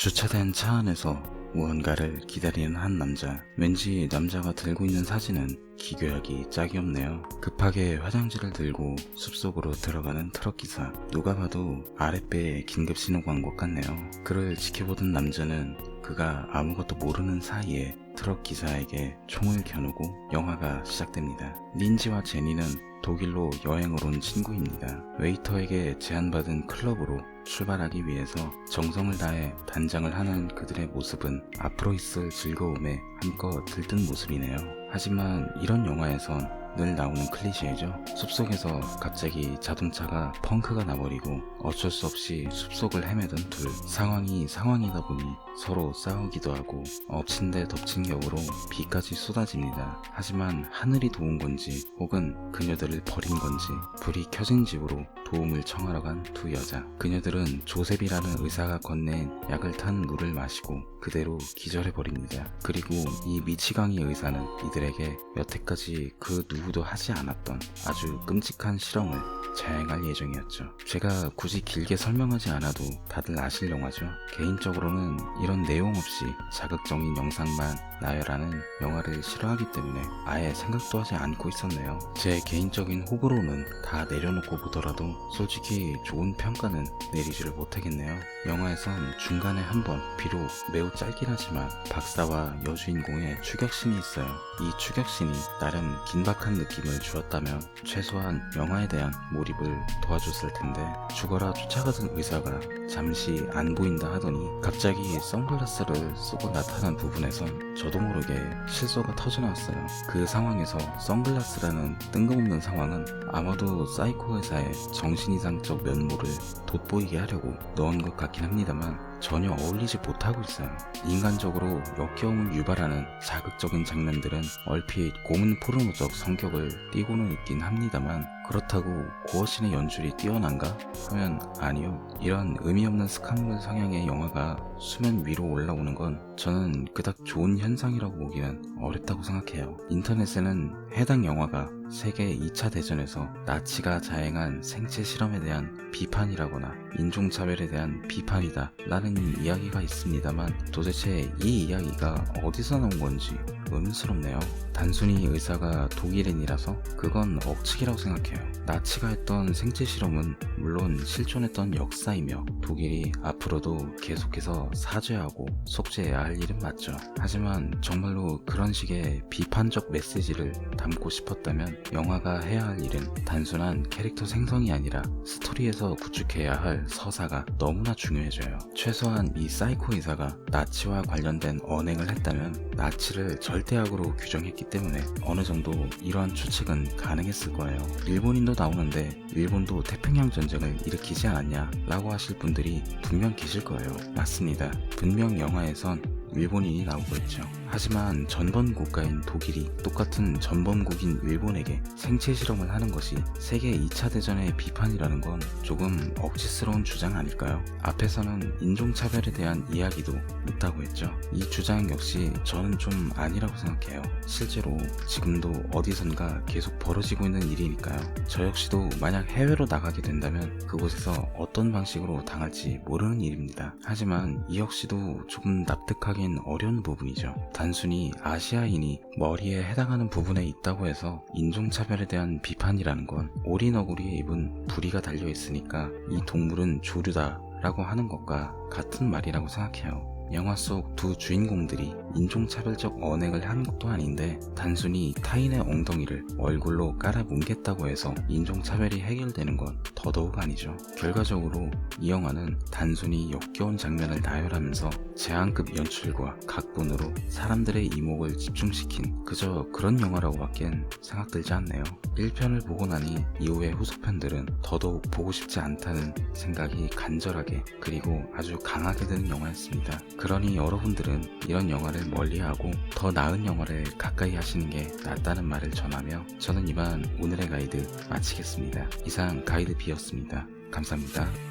주차된 차 안에서 무언가를 기다리는 한 남자. 왠지 남자가 들고 있는 사진은 기교하기 짝이 없네요. 급하게 화장지를 들고 숲속으로 들어가는 트럭기사. 누가 봐도 아랫배에 긴급신호 간 것 같네요. 그를 지켜보던 남자는 그가 아무것도 모르는 사이에 트럭기사에게 총을 겨누고 영화가 시작됩니다. 린지와 제니는 독일로 여행을 온 친구입니다. 웨이터에게 제안받은 클럽으로 출발하기 위해서 정성을 다해 단장을 하는 그들의 모습은 앞으로 있을 즐거움에 한껏 들뜬 모습이네요. 하지만 이런 영화에선 늘 나오는 클리셰죠. 숲속에서 갑자기 자동차가 펑크가 나버리고 어쩔 수 없이 숲속을 헤매던 둘. 상황이 상황이다 보니 서로 싸우기도 하고 엎친 데 덮친 격으로 비까지 쏟아집니다. 하지만 하늘이 도운 건지 혹은 그녀들을 버린 건지 불이 켜진 집으로 도움을 청하러 간 두 여자. 그녀들은 조셉이라는 의사가 건넨 약을 탄 물을 마시고 그대로 기절해버립니다. 그리고 이 미치광이 의사는 이들에게 여태까지 그 누구도 하지 않았던 아주 끔찍한 실험을 자행할 예정이었죠. 제가 굳이 길게 설명하지 않아도 다들 아실 영화죠. 개인적으로는 이런 내용 없이 자극적인 영상만 나열하는 영화를 싫어하기 때문에 아예 생각도 하지 않고 있었네요. 제 개인적인 호불호는 다 내려놓고 보더라도 솔직히 좋은 평가는 내리지를 못하겠네요. 영화에선 중간에 한번 비록 매우 짧긴 하지만 박사와 여주인공의 추격신이 있어요. 이 추격신이 나름 긴박한 느낌을 주었다면 최소한 영화에 대한 몰입을 도와줬을 텐데, 죽어라 쫓아가던 의사가 잠시 안 보인다 하더니 갑자기 선글라스를 쓰고 나타난 부분에선 저도 모르게 실소가 터져나왔어요. 그 상황에서 선글라스라는 뜬금없는 상황은 아마도 사이코 의사의 정신이상적 면모를 돋보이게 하려고 넣은 것 같긴 합니다만 전혀 어울리지 못하고 있어요. 인간적으로 역겨움을 유발하는 자극적인 장면들은 얼핏 고문 포르노적 성격을 띠고는 있긴 합니다만 그렇다고 고어신의 연출이 뛰어난가? 하면 아니요. 이런 의미 없는 스칸물 성향의 영화가 수면 위로 올라오는 건 저는 그닥 좋은 현상이라고 보기는 어렵다고 생각해요. 인터넷에는 해당 영화가 세계 2차 대전에서 나치가 자행한 생체 실험에 대한 비판이라거나 인종차별에 대한 비판이다 라는 이야기가 있습니다만 도대체 이 이야기가 어디서 나온 건지 의문스럽네요. 단순히 의사가 독일인이라서 그건 억측이라고 생각해요. 나치가 했던 생체 실험은 물론 실존했던 역사이며 독일이 앞으로도 계속해서 사죄하고 속죄해야 할 일은 맞죠. 하지만 정말로 그런 식의 비판적 메시지를 담고 싶었다면 영화가 해야 할 일은 단순한 캐릭터 생성이 아니라 스토리에서 구축해야 할 서사가 너무나 중요해져요. 최소한 이 사이코 의사가 나치와 관련된 언행을 했다면 나치를 절대악으로 규정했기 때문에 어느 정도 이러한 추측은 가능했을 거예요. 일본인도 나오는데 일본도 태평양 전쟁을 일으키지 않았냐 라고 하실 분들이 분명 계실 거예요. 맞습니다. 분명 영화에선 일본인이 나오고 있죠. 하지만 전범 국가인 독일이 똑같은 전범국인 일본에게 생체 실험을 하는 것이 세계 2차 대전의 비판이라는 건 조금 억지스러운 주장 아닐까요? 앞에서는 인종차별에 대한 이야기도 있다고 했죠. 이 주장 역시 저는 좀 아니라고 생각해요. 실제로 지금도 어디선가 계속 벌어지고 있는 일이니까요. 저 역시도 만약 해외로 나가게 된다면 그곳에서 어떤 방식으로 당할지 모르는 일입니다. 하지만 이 역시도 조금 납득하기 어려운 부분이죠. 단순히 아시아인이 머리에 해당하는 부분에 있다고 해서 인종차별에 대한 비판이라는 건 오리너구리에 입은 부리가 달려있으니까 이 동물은 조류다 라고 하는 것과 같은 말이라고 생각해요. 영화 속 두 주인공들이 인종차별적 언행을 한 것도 아닌데 단순히 타인의 엉덩이를 얼굴로 깔아뭉갰다고 해서 인종차별이 해결되는 건 더더욱 아니죠. 결과적으로 이 영화는 단순히 역겨운 장면을 나열하면서 제한급 연출과 각본으로 사람들의 이목을 집중시킨 그저 그런 영화라고 밖엔 생각들지 않네요. 1편을 보고 나니 이후의 후속편들은 더더욱 보고 싶지 않다는 생각이 간절하게 그리고 아주 강하게 드는 영화였습니다. 그러니 여러분들은 이런 영화를 멀리하고 더 나은 영화를 가까이 하시는 게 낫다는 말을 전하며 저는 이만 오늘의 가이드 마치겠습니다. 이상 가이드 B였습니다. 감사합니다.